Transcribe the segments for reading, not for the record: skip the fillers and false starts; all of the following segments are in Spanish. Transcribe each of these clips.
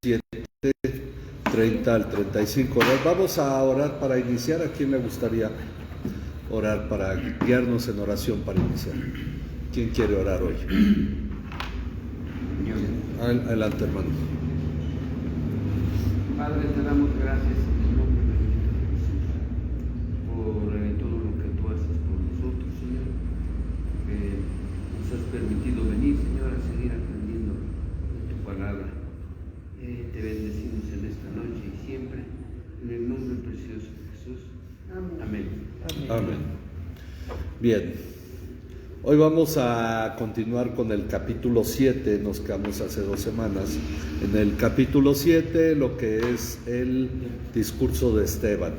30 al 35. Vamos a orar para iniciar. ¿A quién le gustaría orar para guiarnos en oración para iniciar? ¿Quién quiere orar hoy? Adelante, hermano. Padre, te damos gracias en el nombre de Jesús por todo lo que tú haces por nosotros, Señor, que nos has permitido venir, Señor, a seguir aprendiendo de tu palabra. Te bendecimos en esta noche y siempre, en el nombre precioso de Jesús. Amén. Amén. Bien, hoy vamos a continuar con el capítulo 7, nos quedamos hace 2 semanas en el capítulo 7, lo que es el discurso de Esteban.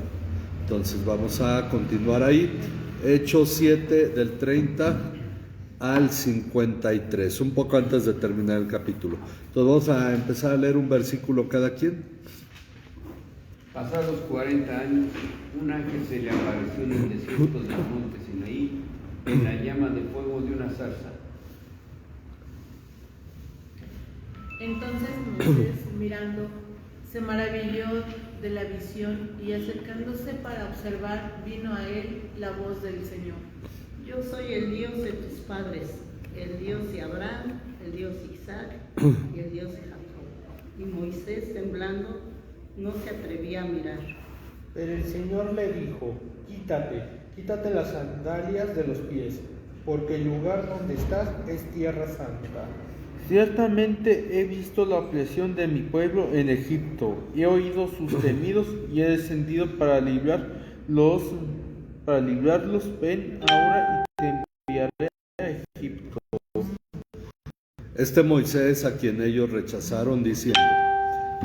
Entonces vamos a continuar ahí, Hechos 7 del 30 al 53, un poco antes de terminar el capítulo. Entonces vamos a empezar a leer un versículo cada quien. Pasados 40 años, un ángel se le apareció en el desierto del monte Sinaí, en la llama de fuego de una zarza. Entonces Moisés, mirando, se maravilló de la visión y acercándose para observar, vino a él la voz del Señor. Yo soy el Dios de tus padres, el Dios de Abraham, el Dios de Isaac y el Dios de Jacob. Y Moisés, temblando, no se atrevía a mirar. Pero el Señor le dijo: quítate las sandalias de los pies, porque el lugar donde estás es tierra santa. Ciertamente he visto la opresión de mi pueblo en Egipto, he oído sus gemidos y he descendido para librarlos. Ven ahora y te enviaré a Egipto. Este Moisés a quien ellos rechazaron diciendo: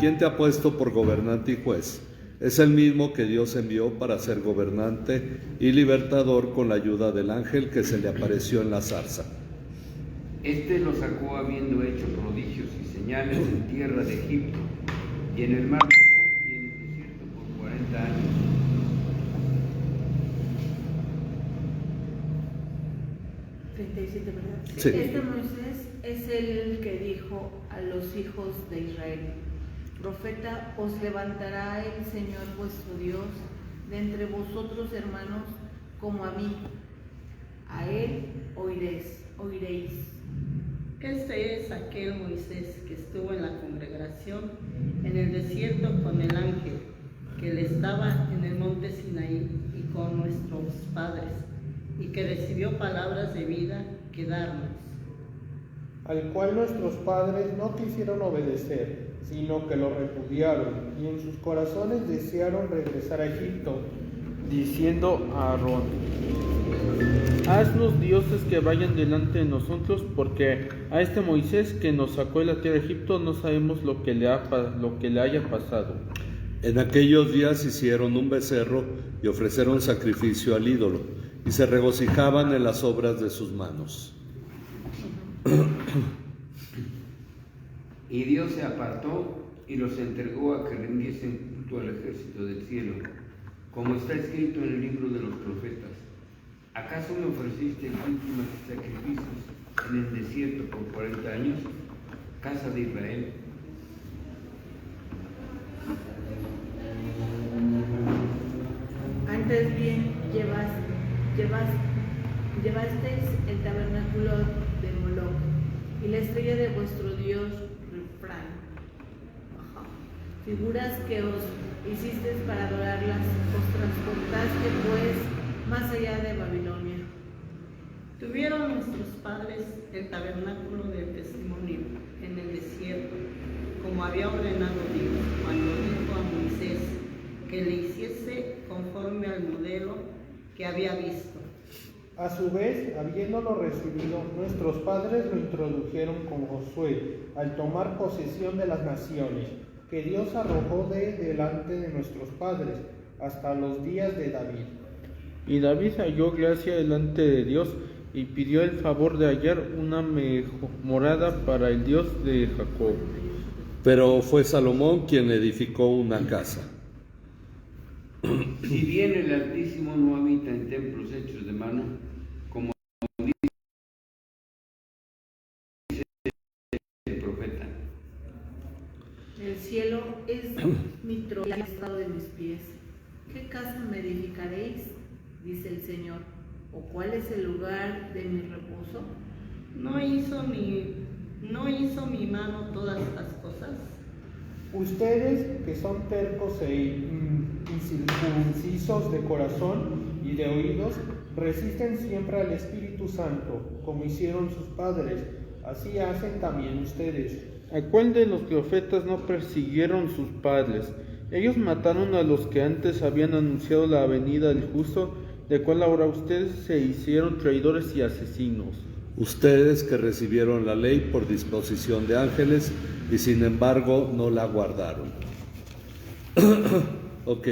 ¿quién te ha puesto por gobernante y juez? Es el mismo que Dios envió para ser gobernante y libertador con la ayuda del ángel que se le apareció en la zarza. Este lo sacó habiendo hecho prodigios y señales en tierra de Egipto y en el mar Rojo y en el desierto por 40 años. ¿verdad? Sí. Este Moisés es el que dijo a los hijos de Israel: profeta os levantará el Señor vuestro Dios de entre vosotros, hermanos, como a mí. A él oiréis. Este es aquel Moisés que estuvo en la congregación en el desierto con el ángel que le estaba en el monte Sinaí y con nuestros padres, y que recibió palabras de vida que darnos. Al cual nuestros padres no quisieron obedecer, sino que lo repudiaron, y en sus corazones desearon regresar a Egipto, Diciendo a Aarón: haznos dioses que vayan delante de nosotros, porque a este Moisés que nos sacó de la tierra de Egipto no sabemos lo que le haya pasado. En aquellos días hicieron un becerro y ofrecieron sacrificio al ídolo, y se regocijaban en las obras de sus manos. Y Dios se apartó y los entregó a que rindiesen culto al ejército del cielo, como está escrito en el libro de los profetas. ¿Acaso me ofreciste víctimas y sacrificios en el desierto por 40 años, casa de Israel? Antes bien llevasteis el tabernáculo de Moloc y la estrella de vuestro dios Refrán, figuras que os hicisteis para adorarlas. Os transportaste pues más allá de Babilonia. Tuvieron nuestros padres el tabernáculo del testimonio en el desierto, como había ordenado Dios cuando dijo a Moisés que le hiciese conforme al modelo que había visto. A su vez, habiéndolo recibido, nuestros padres lo introdujeron con Josué, al tomar posesión de las naciones, que Dios arrojó de delante de nuestros padres, hasta los días de David. Y David halló gracia delante de Dios y pidió el favor de hallar una morada para el Dios de Jacob. Pero fue Salomón quien edificó una casa. Si bien el Altísimo no habita en templos hechos de mano, como dice el profeta. El cielo es mi trono y el estrado de mis pies. ¿Qué casa me edificaréis? Dice el Señor. ¿O cuál es el lugar de mi reposo? ¿No hizo mi mano todas estas cosas? Ustedes que son tercos e incircuncisos de corazón y de oídos, resisten siempre al Espíritu Santo, como hicieron sus padres, así hacen también ustedes. ¿A cuál de los profetas no persiguieron sus padres? Ellos mataron a los que antes habían anunciado la venida del justo, de cual ahora ustedes se hicieron traidores y asesinos. Ustedes que recibieron la ley por disposición de ángeles y sin embargo no la guardaron. Ok.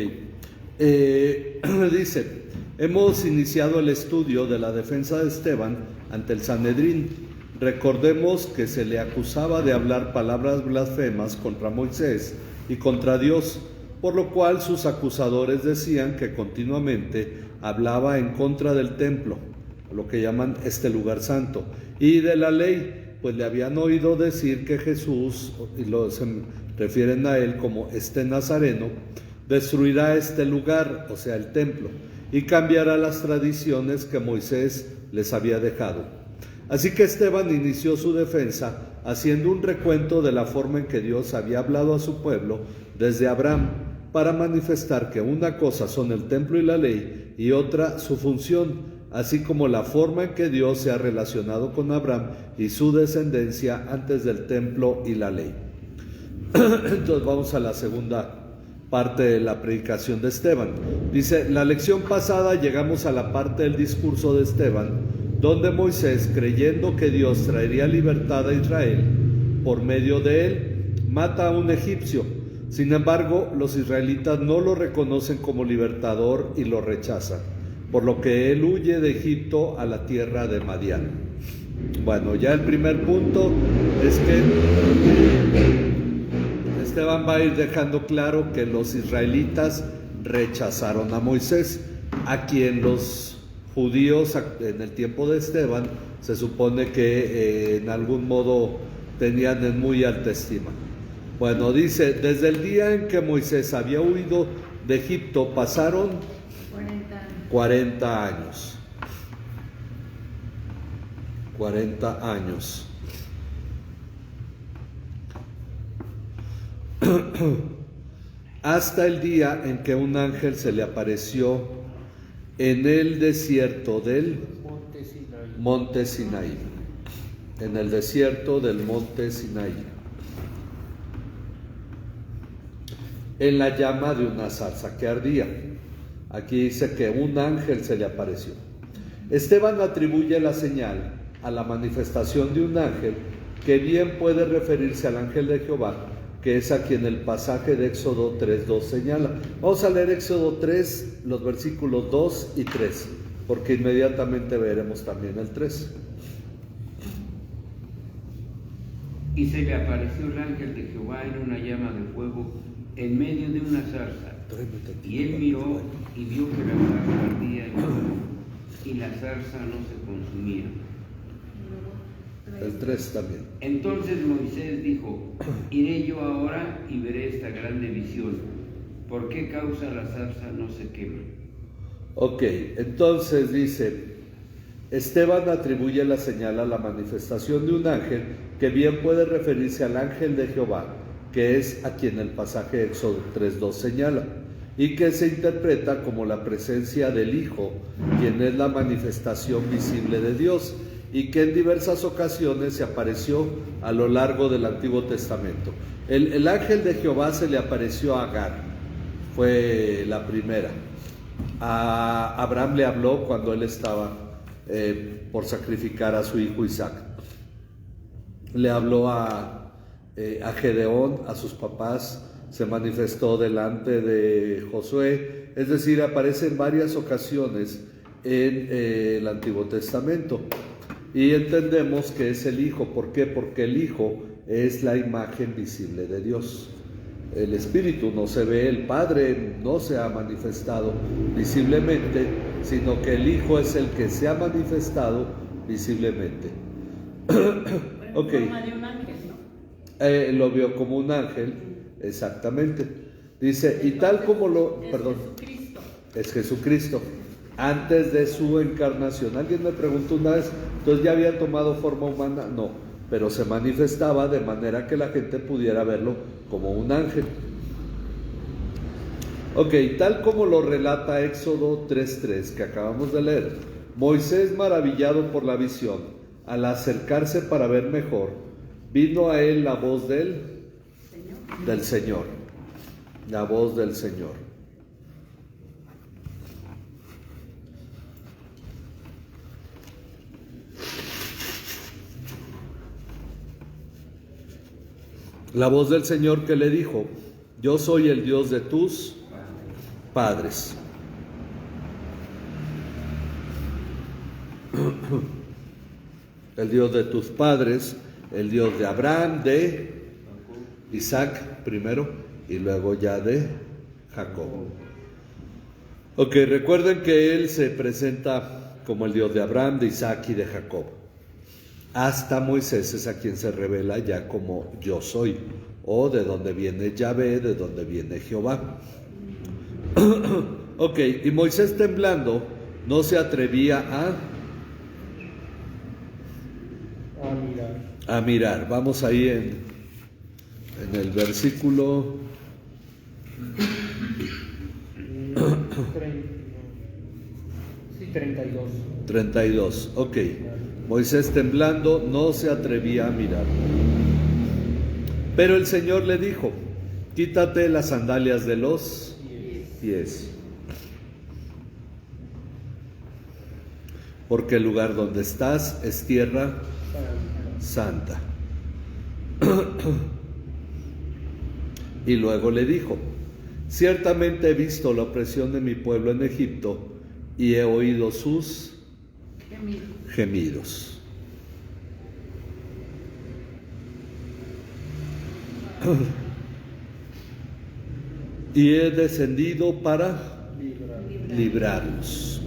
Dice, hemos iniciado el estudio de la defensa de Esteban ante el Sanedrín. Recordemos que se le acusaba de hablar palabras blasfemas contra Moisés y contra Dios, por lo cual sus acusadores decían que continuamente hablaba en contra del templo, lo que llaman este lugar santo, y de la ley, pues le habían oído decir que Jesús, y se refieren a él como este Nazareno, destruirá este lugar, o sea el templo, y cambiará las tradiciones que Moisés les había dejado. Así que Esteban inició su defensa haciendo un recuento de la forma en que Dios había hablado a su pueblo desde Abraham, para manifestar que una cosa son el templo y la ley y otra su función, así como la forma en que Dios se ha relacionado con Abraham y su descendencia antes del templo y la ley. Entonces vamos a la segunda parte de la predicación de Esteban. Dice, la lección pasada llegamos a la parte del discurso de Esteban, donde Moisés, creyendo que Dios traería libertad a Israel por medio de él, mata a un egipcio. Sin embargo, los israelitas no lo reconocen como libertador y lo rechazan, por lo que él huye de Egipto a la tierra de Madián. Bueno, ya el primer punto es que Esteban va a ir dejando claro que los israelitas rechazaron a Moisés, a quien los judíos en el tiempo de Esteban se supone que en algún modo tenían en muy alta estima. Bueno, dice, desde el día en que Moisés había huido de Egipto pasaron 40 años. 40 años. Hasta el día en que un ángel se le apareció en el desierto del monte Sinaí. En el desierto del monte Sinaí. En la llama de una zarza que ardía. Aquí dice que un ángel se le apareció. Esteban atribuye la señal a la manifestación de un ángel, que bien puede referirse al ángel de Jehová, que es a quien el pasaje de Éxodo 3:2 señala. Vamos a leer Éxodo 3, los versículos 2 y 3, porque inmediatamente veremos también el 3. Y se le apareció el ángel de Jehová en una llama de fuego en medio de una zarza. Y él miró y vio que la zarza ardía en fuego, y la zarza no se consumía. El 3 también. Entonces Moisés dijo, iré yo ahora y veré esta grande visión. ¿Por qué causa la zarza no se quema? Ok, entonces dice, Esteban atribuye la señal a la manifestación de un ángel, que bien puede referirse al ángel de Jehová, que es a quien el pasaje de Éxodo 3:2 señala, y que se interpreta como la presencia del Hijo, quien es la manifestación visible de Dios, y que en diversas ocasiones se apareció a lo largo del Antiguo Testamento. El ángel de Jehová se le apareció a Agar, fue la primera. A Abraham le habló cuando él estaba por sacrificar a su hijo Isaac. Le habló a Gedeón, a sus papás, se manifestó delante de Josué, es decir, aparece en varias ocasiones en el Antiguo Testamento. Y entendemos que es el Hijo. ¿Por qué? Porque el Hijo es la imagen visible de Dios. El Espíritu no se ve, el Padre no se ha manifestado visiblemente, sino que el Hijo es el que se ha manifestado visiblemente. Ok. En forma de un ángel, ¿no? Lo vio como un ángel, Exactamente. Dice, y tal como lo... Es Perdón. Jesucristo. Es Jesucristo. Antes de su encarnación. Alguien me preguntó una vez, ¿entonces ya había tomado forma humana? No, pero se manifestaba de manera que la gente pudiera verlo como un ángel. Ok, tal como lo relata Éxodo 3:3 que acabamos de leer, Moisés, maravillado por la visión, al acercarse para ver mejor, vino a él la voz del Señor. La voz del Señor. La voz del Señor que le dijo, yo soy el Dios de tus padres. El Dios de tus padres, el Dios de Abraham, de Isaac primero y luego ya de Jacob. Ok, recuerden que él se presenta como el Dios de Abraham, de Isaac y de Jacob. Hasta Moisés es a quien se revela ya como yo soy, o de donde viene Yahvé, de donde viene Jehová. Ok, y Moisés temblando no se atrevía a mirar. Vamos ahí en el versículo 32. Ok, Moisés temblando no se atrevía a mirar. Pero el Señor le dijo, quítate las sandalias de los pies, porque el lugar donde estás es tierra santa. Y luego le dijo, ciertamente he visto la opresión de mi pueblo en Egipto y he oído sus gemidos. Y he descendido para librarlos.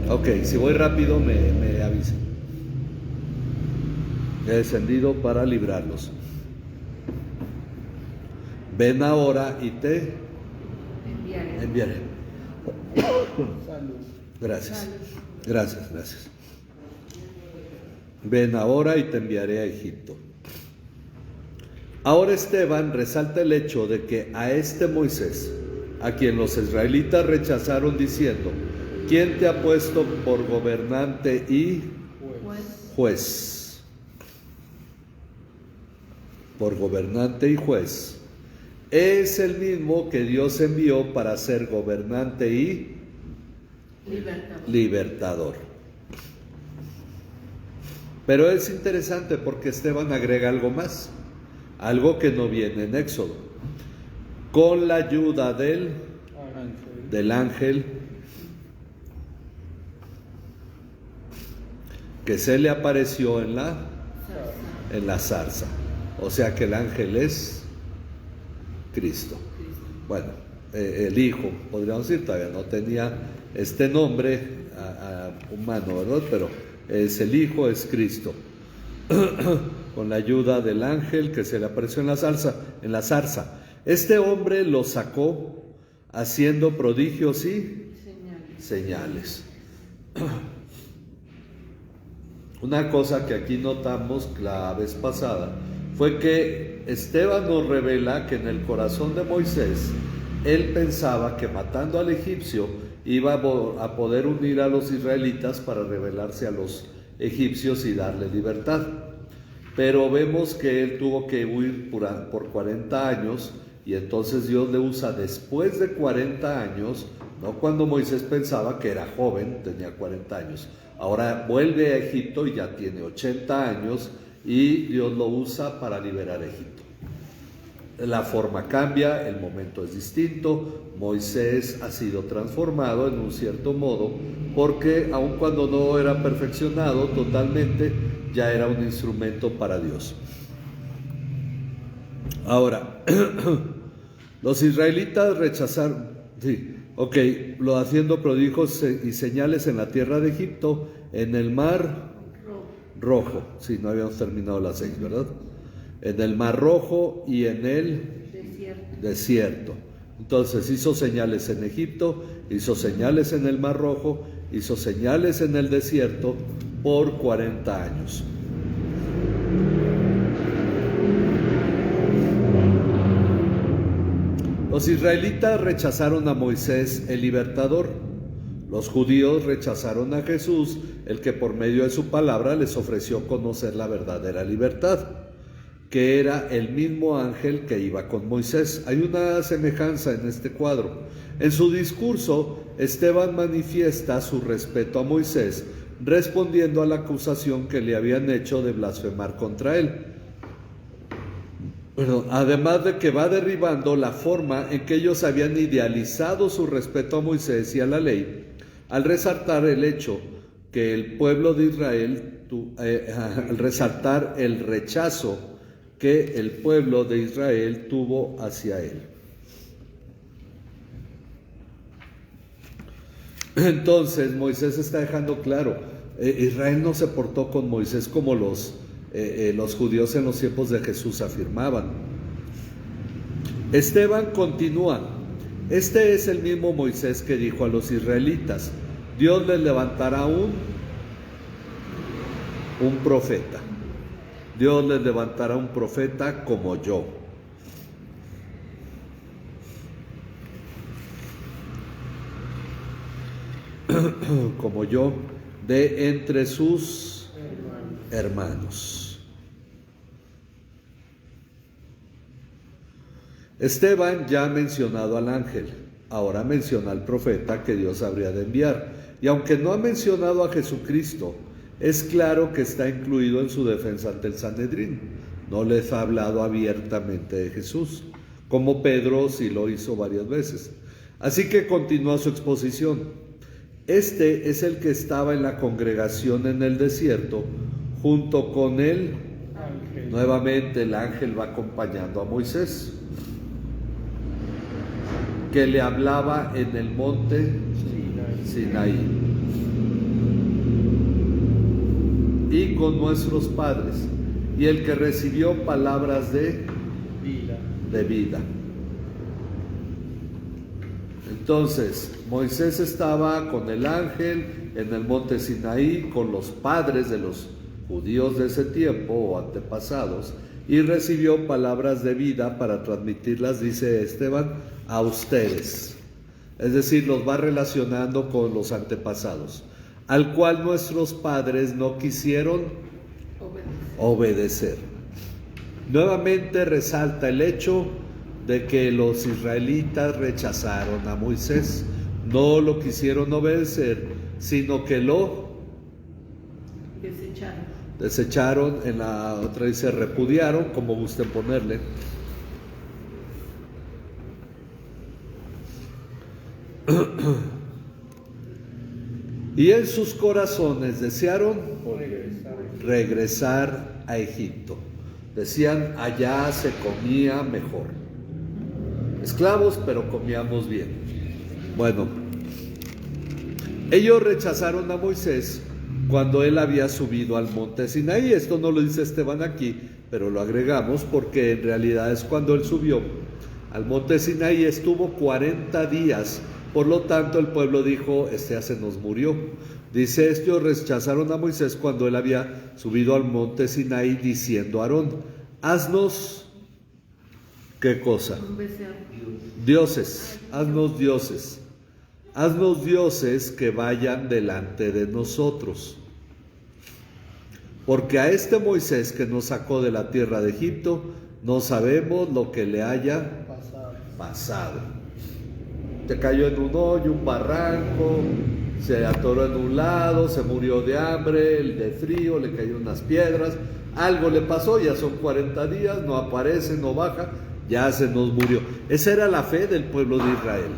Ok, si voy rápido me avisen. He descendido para librarlos. Ven ahora y te enviaré. Gracias. Ven ahora y te enviaré a Egipto. Ahora Esteban resalta el hecho de que a este Moisés, a quien los israelitas rechazaron diciendo, ¿quién te ha puesto por gobernante y juez? Por gobernante y juez. Es el mismo que Dios envió para ser gobernante y libertador. Pero es interesante porque Esteban agrega algo más, algo que no viene en Éxodo. Con la ayuda del ángel que se le apareció en la zarza. O sea que el ángel es Cristo. Bueno, el Hijo, podríamos decir, todavía no tenía este nombre humano, ¿verdad? Pero es el Hijo, es Cristo. Con la ayuda del ángel que se le apareció en la zarza. Este hombre lo sacó haciendo prodigios y señales. Una cosa que aquí notamos la vez pasada fue que Esteban nos revela que en el corazón de Moisés él pensaba que matando al egipcio iba a poder unir a los israelitas para rebelarse a los egipcios y darle libertad. Pero vemos que él tuvo que huir por 40 años y entonces Dios le usa después de 40 años, no cuando Moisés pensaba que era joven, tenía 40 años. Ahora vuelve a Egipto y ya tiene 80 años y Dios lo usa para liberar a Egipto. La forma cambia, el momento es distinto. Moisés ha sido transformado en un cierto modo porque aun cuando no era perfeccionado totalmente, ya era un instrumento para Dios. Ahora, los israelitas rechazaron, lo haciendo prodigios y señales en la tierra de Egipto, en el mar Rojo. Sí, no habíamos terminado las 6, ¿verdad? En el mar Rojo y en el desierto. Entonces hizo señales en Egipto, hizo señales en el Mar Rojo, hizo señales en el desierto por 40 años. Los israelitas rechazaron a Moisés, el libertador. Los judíos rechazaron a Jesús, el que por medio de su palabra les ofreció conocer la verdadera libertad, que era el mismo ángel que iba con Moisés. Hay una semejanza en este cuadro. En su discurso, Esteban manifiesta su respeto a Moisés, respondiendo a la acusación que le habían hecho de blasfemar contra él. Bueno, además de que va derribando la forma en que ellos habían idealizado su respeto a Moisés y a la ley, al resaltar el hecho que el pueblo de Israel, al resaltar el rechazo que el pueblo de Israel tuvo hacia él. Entonces Moisés está dejando claro, Israel no se portó con Moisés como los judíos en los tiempos de Jesús afirmaban. Esteban continúa: este es el mismo Moisés que dijo a los israelitas, Dios les levantará un profeta. Dios les levantará un profeta como yo. Como yo, de entre sus hermanos. Esteban ya ha mencionado al ángel, ahora menciona al profeta que Dios habría de enviar. Y aunque no ha mencionado a Jesucristo, es claro que está incluido en su defensa ante el Sanedrín. No les ha hablado abiertamente de Jesús, como Pedro sí lo hizo varias veces. Así que continúa su exposición. Este es el que estaba en la congregación en el desierto, junto con él. Nuevamente el ángel va acompañando a Moisés, que le hablaba en el monte Sinaí, y con nuestros padres, y el que recibió palabras de vida. Entonces, Moisés estaba con el ángel en el monte Sinaí, con los padres de los judíos de ese tiempo o antepasados, y recibió palabras de vida para transmitirlas, dice Esteban, a ustedes. Es decir, los va relacionando con los antepasados, al cual nuestros padres no quisieron obedecer. Nuevamente resalta el hecho de que los israelitas rechazaron a Moisés, no lo quisieron obedecer, sino que lo desecharon. En la otra dice repudiaron, como gusten ponerle. Y en sus corazones desearon regresar a Egipto. Decían, allá se comía mejor. Esclavos, pero comíamos bien. Bueno, ellos rechazaron a Moisés cuando él había subido al monte Sinaí. Esto no lo dice Esteban aquí, pero lo agregamos porque en realidad es cuando él subió al monte Sinaí. Estuvo 40 días. Por lo tanto, el pueblo dijo, ya se nos murió. Dice, ellos rechazaron a Moisés cuando él había subido al monte Sinaí, diciendo a Aarón, haznos, ¿qué cosa? Dioses, haznos dioses. Haznos dioses que vayan delante de nosotros. Porque a este Moisés que nos sacó de la tierra de Egipto, no sabemos lo que le haya pasado. Se cayó en un hoyo, un barranco, se atoró en un lado, se murió de hambre, de frío, le cayeron unas piedras, algo le pasó, ya son 40 días, no aparece, no baja, ya se nos murió. Esa era la fe del pueblo de Israel.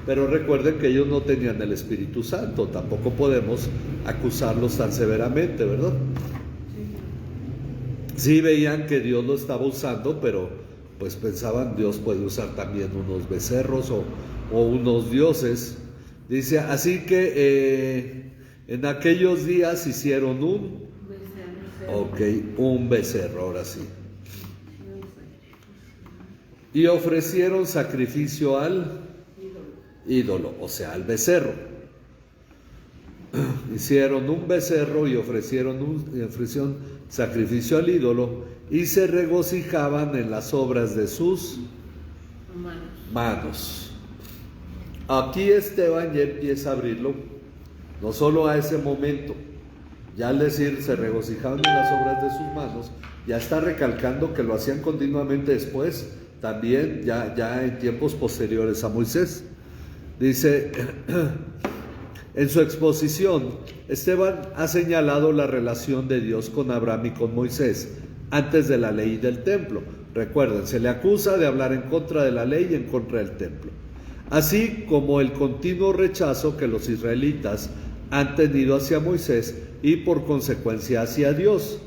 Pero recuerden que ellos no tenían el Espíritu Santo, tampoco podemos acusarlos tan severamente, ¿verdad? Sí veían que Dios lo estaba usando, pero pues pensaban, Dios puede usar también unos becerros o unos dioses. Dice, así que en aquellos días hicieron un becerro, ahora sí. y ofrecieron sacrificio al ídolo, o sea, al becerro. Hicieron un becerro y ofrecieron sacrificio al ídolo y se regocijaban en las obras de sus manos. Aquí Esteban ya empieza a abrirlo, no solo a ese momento, ya al decir se regocijaban en las obras de sus manos, ya está recalcando que lo hacían continuamente después, también ya en tiempos posteriores a Moisés. Dice, en su exposición, Esteban ha señalado la relación de Dios con Abraham y con Moisés antes de la ley del templo. Recuerden, se le acusa de hablar en contra de la ley y en contra del templo, así como el continuo rechazo que los israelitas han tenido hacia Moisés y por consecuencia hacia Dios,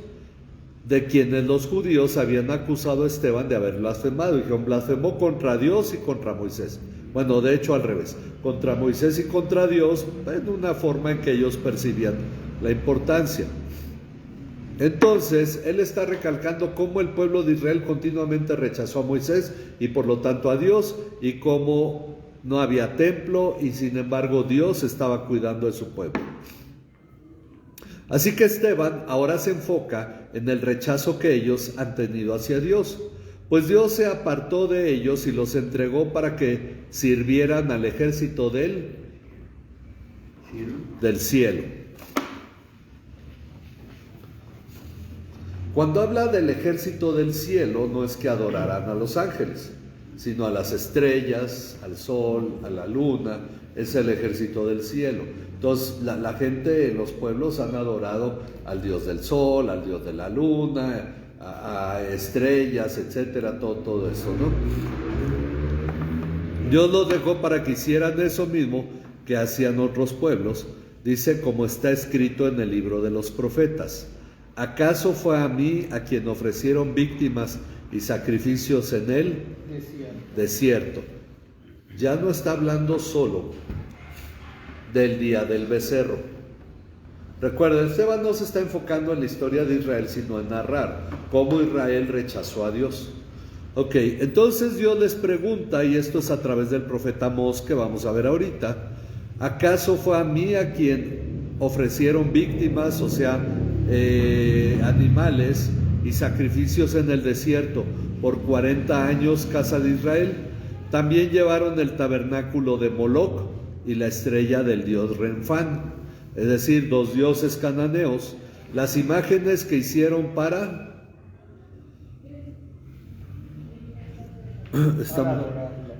de quienes los judíos habían acusado a Esteban de haber blasfemado. Dijeron, blasfemó contra Dios y contra Moisés. Bueno, de hecho al revés, contra Moisés y contra Dios, en una forma en que ellos percibían la importancia. Entonces, él está recalcando cómo el pueblo de Israel continuamente rechazó a Moisés y por lo tanto a Dios, y cómo no había templo y sin embargo Dios estaba cuidando de su pueblo. Así que Esteban ahora se enfoca en el rechazo que ellos han tenido hacia Dios, pues Dios se apartó de ellos y los entregó para que sirvieran al ejército del cielo. Cuando habla del ejército del cielo, no es que adorarán a los ángeles, sino a las estrellas, al sol, a la luna. Es el ejército del cielo. Entonces la gente en los pueblos han adorado al dios del sol, al dios de la luna, a estrellas, etcétera, todo eso, ¿no? Dios los dejó para que hicieran eso mismo que hacían otros pueblos. Dice, como está escrito en el libro de los profetas: ¿acaso fue a mí a quien ofrecieron víctimas y sacrificios en el desierto? Ya no está hablando solo del día del becerro. Recuerden, Esteban no se está enfocando en la historia de Israel, sino en narrar cómo Israel rechazó a Dios. Ok, entonces Dios les pregunta, y esto es a través del profeta Amós que vamos a ver ahorita: ¿acaso fue a mí a quien ofrecieron víctimas, o sea, animales y sacrificios en el desierto por 40 años, casa de Israel? También llevaron el tabernáculo de Moloc y la estrella del dios Renfán, es decir, dos dioses cananeos, las imágenes que hicieron para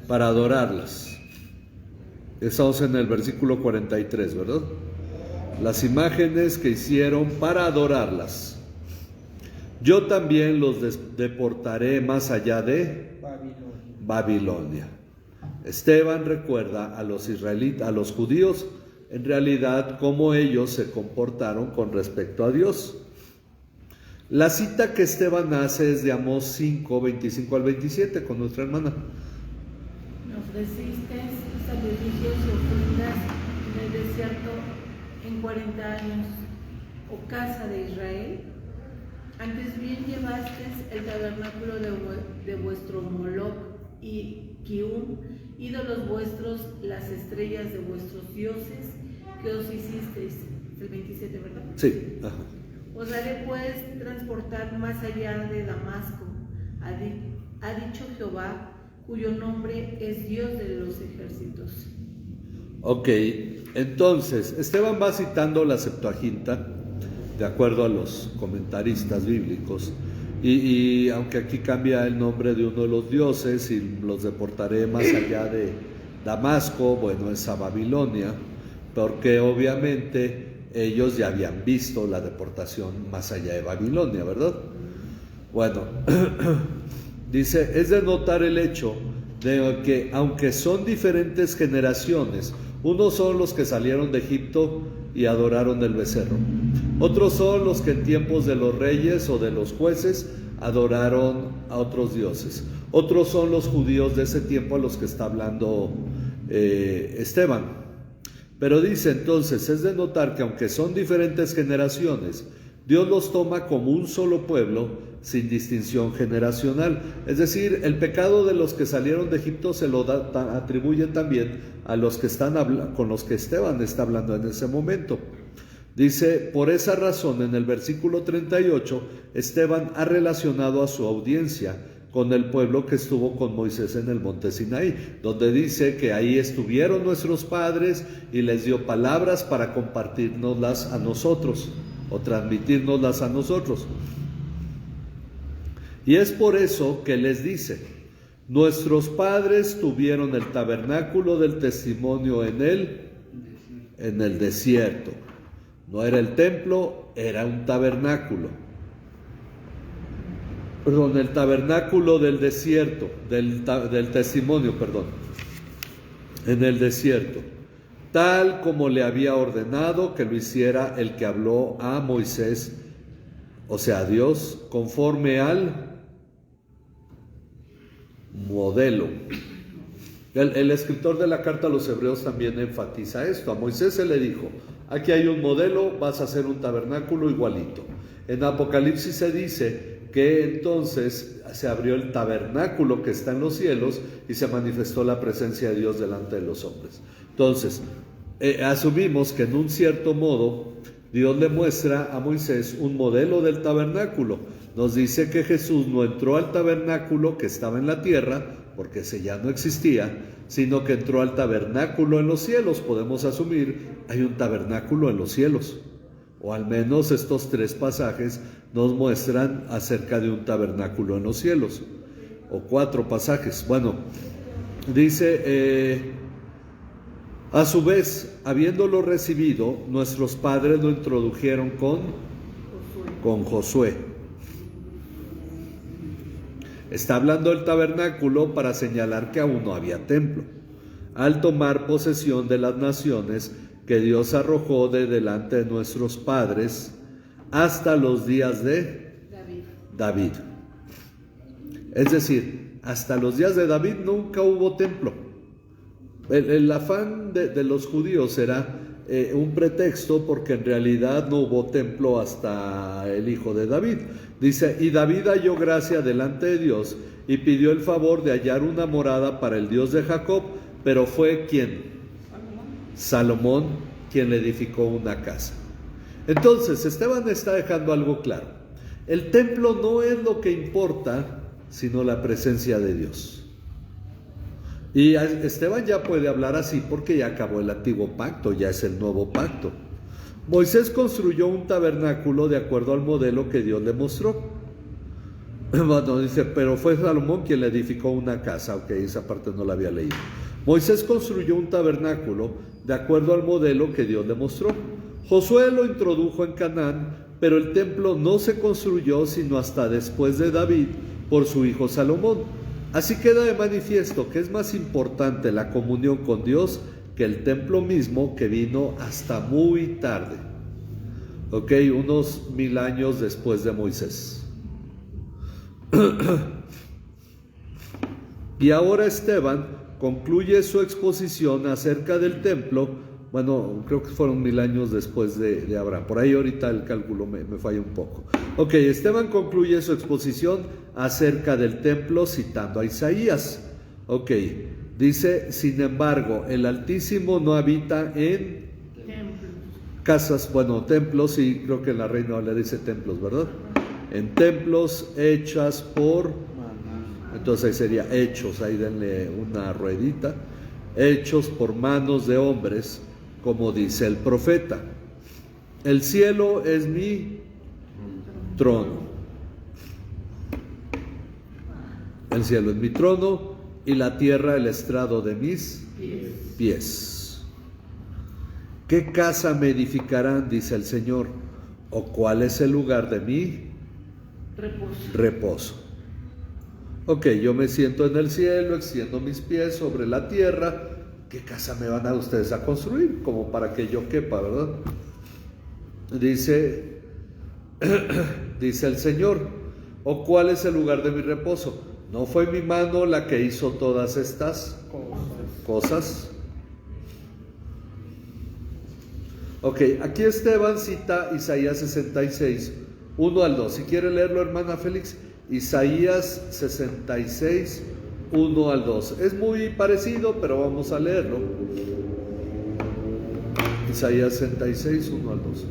adorarlas. Estamos en el versículo 43, ¿verdad? Las imágenes que hicieron para adorarlas. Yo también los deportaré más allá de Babilonia. Esteban recuerda a los israelitas, a los judíos, en realidad cómo ellos se comportaron con respecto a Dios. La cita que Esteban hace es de Amós 5, 25 al 27 con nuestra hermana. Me ofrecisteis sacrificios y ofrendas en el desierto en 40 años, oh casa de Israel. Antes bien llevasteis el tabernáculo de vuestro Moloc y Kium, ídolos vuestros, las estrellas de vuestros dioses que os hicisteis. El 27, ¿verdad? Sí. Ajá. Os haré pues transportar más allá de Damasco, ha dicho Jehová, cuyo nombre es Dios de los ejércitos. Ok, entonces Esteban va citando la Septuaginta de acuerdo a los comentaristas bíblicos, y aunque aquí cambia el nombre de uno de los dioses y los deportaré más allá de Damasco, bueno, es a Babilonia, porque obviamente ellos ya habían visto la deportación más allá de Babilonia, ¿verdad? Bueno, dice, es de notar el hecho de que aunque son diferentes generaciones, unos son los que salieron de Egipto y adoraron el becerro, otros son los que en tiempos de los reyes o de los jueces adoraron a otros dioses, otros son los judíos de ese tiempo a los que está hablando Esteban. Pero dice entonces, es de notar que aunque son diferentes generaciones, Dios los toma como un solo pueblo sin distinción generacional. Es decir, el pecado de los que salieron de Egipto se lo atribuye también a los que con los que Esteban está hablando en ese momento. Dice, por esa razón, en el versículo 38, Esteban ha relacionado a su audiencia con el pueblo que estuvo con Moisés en el monte Sinaí, donde dice que ahí estuvieron nuestros padres y les dio palabras para compartirnoslas a nosotros o transmitírnoslas a nosotros. Y es por eso que les dice, nuestros padres tuvieron el tabernáculo del testimonio en el desierto. No era el templo, era un tabernáculo. Perdón, el tabernáculo del desierto, del testimonio, perdón, en el desierto, tal como le había ordenado que lo hiciera el que habló a Moisés, o sea, a Dios, conforme al modelo. El escritor de la carta a los hebreos también enfatiza esto. A Moisés se le dijo, aquí hay un modelo, vas a hacer un tabernáculo igualito. En Apocalipsis se dice que entonces se abrió el tabernáculo que está en los cielos y se manifestó la presencia de Dios delante de los hombres. Entonces, asumimos que en un cierto modo Dios le muestra a Moisés un modelo del tabernáculo. Nos dice que Jesús no entró al tabernáculo que estaba en la tierra, porque ese ya no existía, sino que entró al tabernáculo en los cielos. Podemos asumir, hay un tabernáculo en los cielos, o al menos estos 3 pasajes nos muestran acerca de un tabernáculo en los cielos, o 4 pasajes. Bueno, dice, a su vez, habiéndolo recibido, nuestros padres lo introdujeron con Josué. Está hablando del tabernáculo para señalar que aún no había templo. Al tomar posesión de las naciones que Dios arrojó de delante de nuestros padres hasta los días de David. Es decir, hasta los días de David nunca hubo templo. El afán de los judíos era un pretexto, porque en realidad no hubo templo hasta el hijo de David. Dice, y David halló gracia delante de Dios y pidió el favor de hallar una morada para el Dios de Jacob, pero fue ¿quién? Salomón quien le edificó una casa. Entonces, Esteban está dejando algo claro. El templo no es lo que importa, sino la presencia de Dios. Y Esteban ya puede hablar así porque ya acabó el antiguo pacto, ya es el nuevo pacto. Moisés construyó un tabernáculo de acuerdo al modelo que Dios le mostró. Bueno, dice, pero fue Salomón quien le edificó una casa. Ok, esa parte no la había leído. Moisés construyó un tabernáculo de acuerdo al modelo que Dios le mostró. Josué lo introdujo en Canaán, pero el templo no se construyó sino hasta después de David por su hijo Salomón. Así queda de manifiesto que es más importante la comunión con Dios que el templo mismo, que vino hasta muy tarde. Ok, unos 1000 años después de Moisés. Y ahora Esteban concluye su exposición acerca del templo. Bueno, creo que fueron 1000 años después de Abraham. Por ahí ahorita el cálculo me falla un poco. Ok, Esteban concluye su exposición acerca del templo citando a Isaías. Ok, dice, sin embargo, el Altísimo no habita en casas, bueno, templos, y creo que en la Reina Valera dice templos, ¿verdad? En templos hechas por, entonces ahí sería hechos, ahí denle una ruedita, hechos por manos de hombres, como dice el profeta. El cielo es mi trono. El cielo es mi trono y la tierra el estrado de mis pies. ¿Qué casa me edificarán? Dice el Señor. ¿O cuál es el lugar de mi reposo? Ok, yo me siento en el cielo, extiendo mis pies sobre la tierra. ¿Qué casa me van a ustedes a construir? Como para que yo quepa, ¿verdad? Dice el Señor. ¿O cuál es el lugar de mi reposo? ¿No fue mi mano la que hizo todas estas cosas? Ok, aquí Esteban cita Isaías 66 1 al 2. Si quiere leerlo, hermana Félix, Isaías 66, 1 al 2. Es muy parecido, pero vamos a leerlo. Isaías 66, 1 al 2.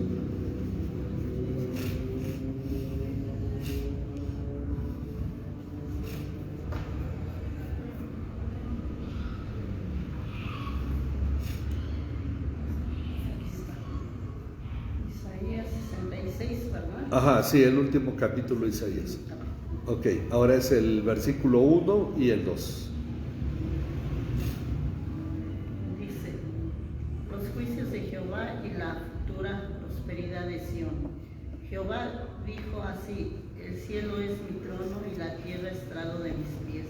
Isaías 66, ¿verdad? Ajá, sí, el último capítulo de Isaías. Ok, ahora es el versículo 1 y el 2. Dice, los juicios de Jehová y la futura prosperidad de Sión. Jehová dijo así, el cielo es mi trono y la tierra estrado de mis pies,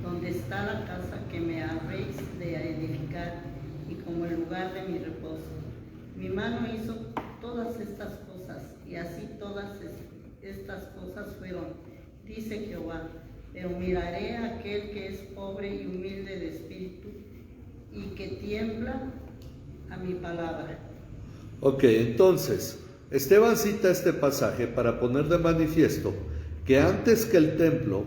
donde está la casa que me habéis de edificar y como el lugar de mi reposo. Mi mano hizo todas estas cosas y así todas estas cosas fueron, dice Jehová. Pero miraré a aquel que es pobre y humilde de espíritu y que tiembla a mi palabra. Ok, entonces, Esteban cita este pasaje para poner de manifiesto que antes que el templo,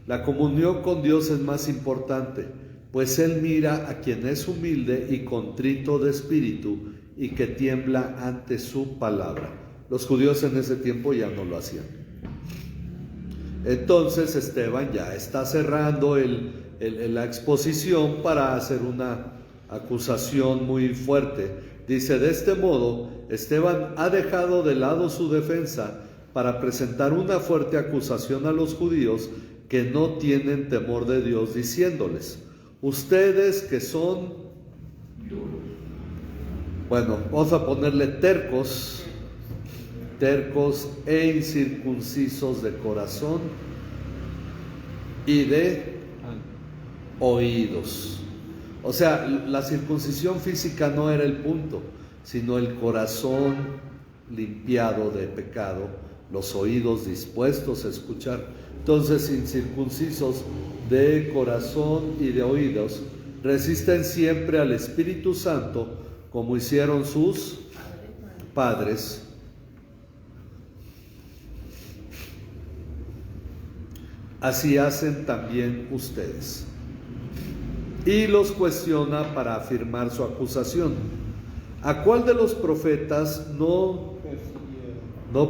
la comunión con Dios es más importante, pues Él mira a quien es humilde y contrito de espíritu y que tiembla ante su palabra. Los judíos en ese tiempo ya no lo hacían. Entonces Esteban ya está cerrando la exposición para hacer una acusación muy fuerte. Dice, de este modo, Esteban ha dejado de lado su defensa para presentar una fuerte acusación a los judíos que no tienen temor de Dios, diciéndoles, ustedes que son, bueno, vamos a ponerle tercos e incircuncisos de corazón y de oídos. O sea, la circuncisión física no era el punto, sino el corazón limpiado de pecado, los oídos dispuestos a escuchar. Entonces, incircuncisos de corazón y de oídos, resisten siempre al Espíritu Santo, como hicieron sus padres. Así hacen también ustedes. Y los cuestiona para afirmar su acusación. ¿A cuál de los profetas no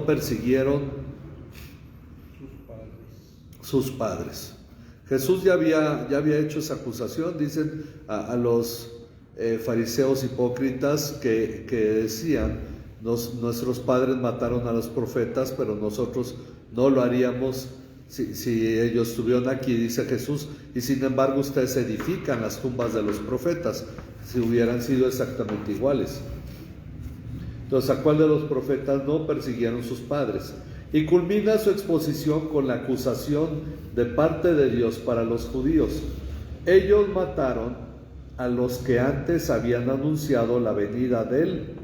persiguieron sus padres? Jesús ya había hecho esa acusación, dicen a los fariseos hipócritas que decían, nuestros padres mataron a los profetas, pero nosotros no lo haríamos si ellos estuvieron aquí, dice Jesús, y sin embargo ustedes edifican las tumbas de los profetas, si hubieran sido exactamente iguales. Entonces, ¿a cuál de los profetas no persiguieron sus padres? Y culmina su exposición con la acusación de parte de Dios para los judíos. Ellos mataron a los que antes habían anunciado la venida del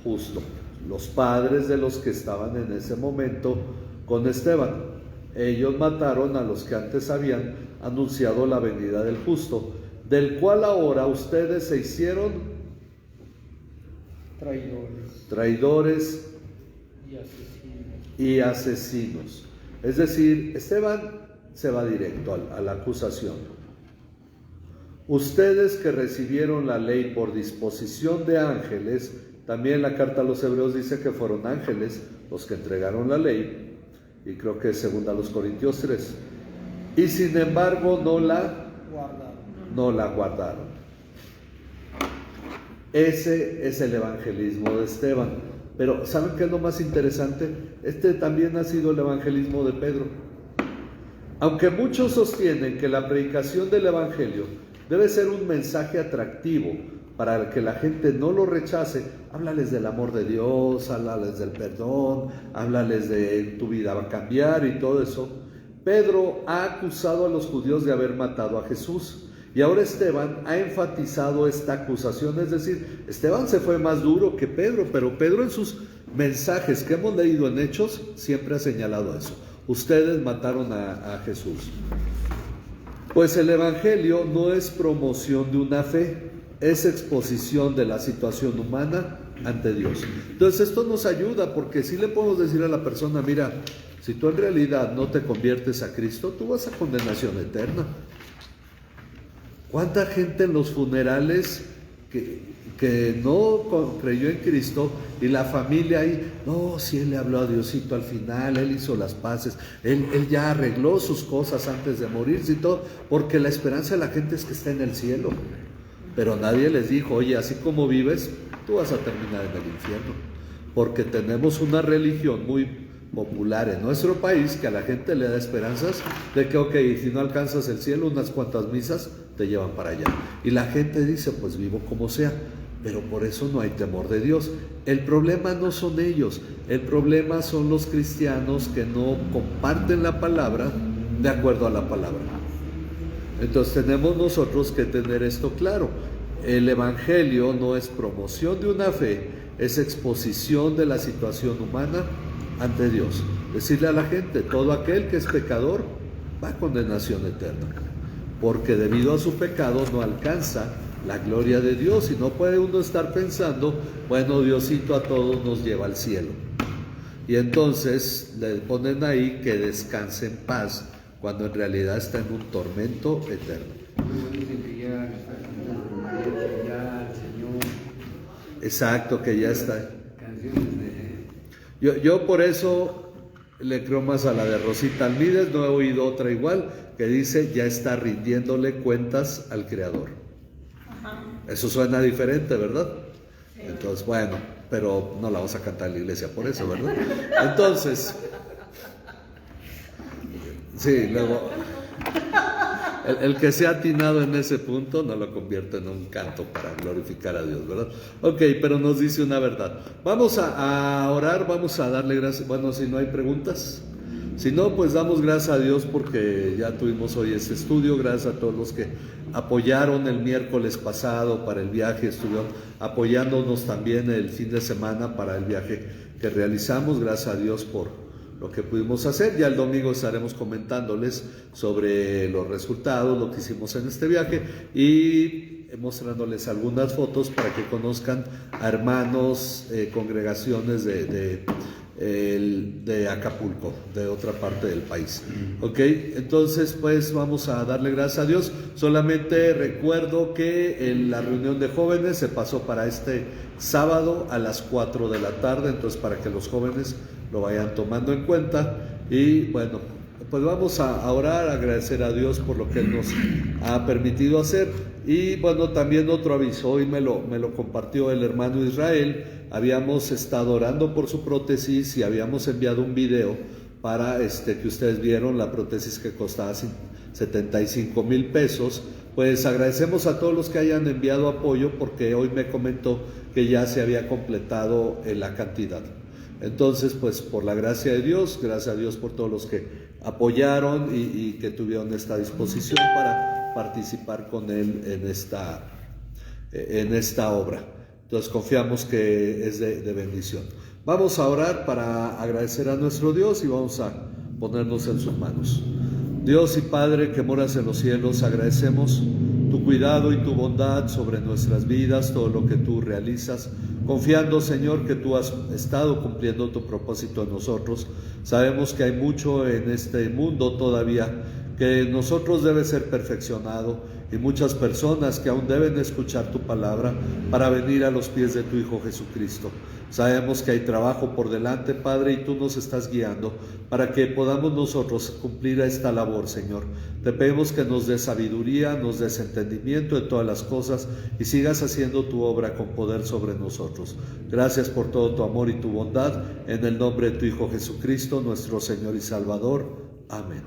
justo, los padres de los que estaban en ese momento con Esteban. Ellos mataron a los que antes habían anunciado la venida del justo, del cual ahora ustedes se hicieron traidores y asesinos. Es decir, Esteban se va directo a la acusación. Ustedes que recibieron la ley por disposición de ángeles, también la carta a los hebreos dice que fueron ángeles los que entregaron la ley, y creo que es 2 Corintios 3, y sin embargo no la guardaron. Ese es el evangelismo de Esteban. Pero ¿saben qué es lo más interesante? Este también ha sido el evangelismo de Pedro. Aunque muchos sostienen que la predicación del evangelio debe ser un mensaje atractivo para que la gente no lo rechace, háblales del amor de Dios, háblales del perdón, háblales de tu vida va a cambiar y todo eso. Pedro ha acusado a los judíos de haber matado a Jesús. Y ahora Esteban ha enfatizado esta acusación, es decir, Esteban se fue más duro que Pedro, pero Pedro en sus mensajes que hemos leído en Hechos siempre ha señalado eso. Ustedes mataron a Jesús. Pues el evangelio no es promoción de una fe, es exposición de la situación humana ante Dios. Entonces esto nos ayuda, porque si le podemos decir a la persona, mira, si tú en realidad no te conviertes a Cristo, tú vas a condenación eterna. ¿Cuánta gente en los funerales que no creyó en Cristo, y la familia ahí, no, si él le habló a Diosito al final, él hizo las paces, él ya arregló sus cosas antes de morirse y todo, porque la esperanza de la gente es que está en el cielo, pero nadie les dijo, oye, así como vives, tú vas a terminar en el infierno, porque tenemos una religión muy popular en nuestro país que a la gente le da esperanzas de que, ok, si no alcanzas el cielo, unas cuantas misas te llevan para allá, y la gente dice, pues vivo como sea, pero por eso no hay temor de Dios. El problema no son ellos, el problema son los cristianos que no comparten la palabra de acuerdo a la palabra. Entonces tenemos nosotros que tener esto claro. El evangelio no es promoción de una fe, es exposición de la situación humana ante Dios. Decirle a la gente, todo aquel que es pecador va a condenación eterna, porque debido a su pecado no alcanza la gloria de Dios, y no puede uno estar pensando, bueno, Diosito a todos nos lleva al cielo. Y entonces le ponen ahí que descanse en paz, cuando en realidad está en un tormento eterno. Dicen que ya está cantando María, ya el Señor. Exacto, que ya está. Canciones de... Yo por eso le creo más a la de Rosita Almides, no he oído otra igual, que dice, ya está rindiéndole cuentas al Creador. Eso suena diferente, ¿verdad? Sí. Entonces, bueno, pero no la vamos a cantar en la iglesia por eso, ¿verdad? Entonces, sí, luego, el que sea atinado en ese punto no lo convierte en un canto para glorificar a Dios, ¿verdad? Ok, pero nos dice una verdad. Vamos a orar, vamos a darle gracias. Bueno, si no hay preguntas. Si no, pues damos gracias a Dios porque ya tuvimos hoy este estudio, gracias a todos los que apoyaron el miércoles pasado para el viaje, estuvieron apoyándonos también el fin de semana para el viaje que realizamos, gracias a Dios por lo que pudimos hacer. Ya el domingo estaremos comentándoles sobre los resultados, lo que hicimos en este viaje y mostrándoles algunas fotos para que conozcan a hermanos, congregaciones de Acapulco, de otra parte del país. Ok, entonces pues vamos a darle gracias a Dios. Solamente recuerdo que la reunión de jóvenes se pasó para este sábado a las 4 de la tarde, entonces para que los jóvenes lo vayan tomando en cuenta. Y bueno, pues vamos a orar, a agradecer a Dios por lo que Él nos ha permitido hacer. Y bueno, también otro aviso, hoy me lo compartió el hermano Israel. Habíamos estado orando por su prótesis y habíamos enviado un video para que ustedes vieron la prótesis que costaba 75,000 pesos. Pues agradecemos a todos los que hayan enviado apoyo, porque hoy me comentó que ya se había completado la cantidad. Entonces, pues por la gracia de Dios, gracias a Dios por todos los que apoyaron y que tuvieron esta disposición para participar con él en esta obra. Entonces confiamos que es de bendición. Vamos a orar para agradecer a nuestro Dios y vamos a ponernos en sus manos. Dios y Padre que moras en los cielos, agradecemos tu cuidado y tu bondad sobre nuestras vidas, todo lo que tú realizas, confiando, Señor, que tú has estado cumpliendo tu propósito en nosotros. Sabemos que hay mucho en este mundo todavía que nosotros debe ser perfeccionado, y muchas personas que aún deben escuchar tu palabra para venir a los pies de tu Hijo Jesucristo. Sabemos que hay trabajo por delante, Padre, y tú nos estás guiando para que podamos nosotros cumplir esta labor, Señor. Te pedimos que nos des sabiduría, nos des entendimiento de todas las cosas y sigas haciendo tu obra con poder sobre nosotros. Gracias por todo tu amor y tu bondad, en el nombre de tu Hijo Jesucristo, nuestro Señor y Salvador. Amén.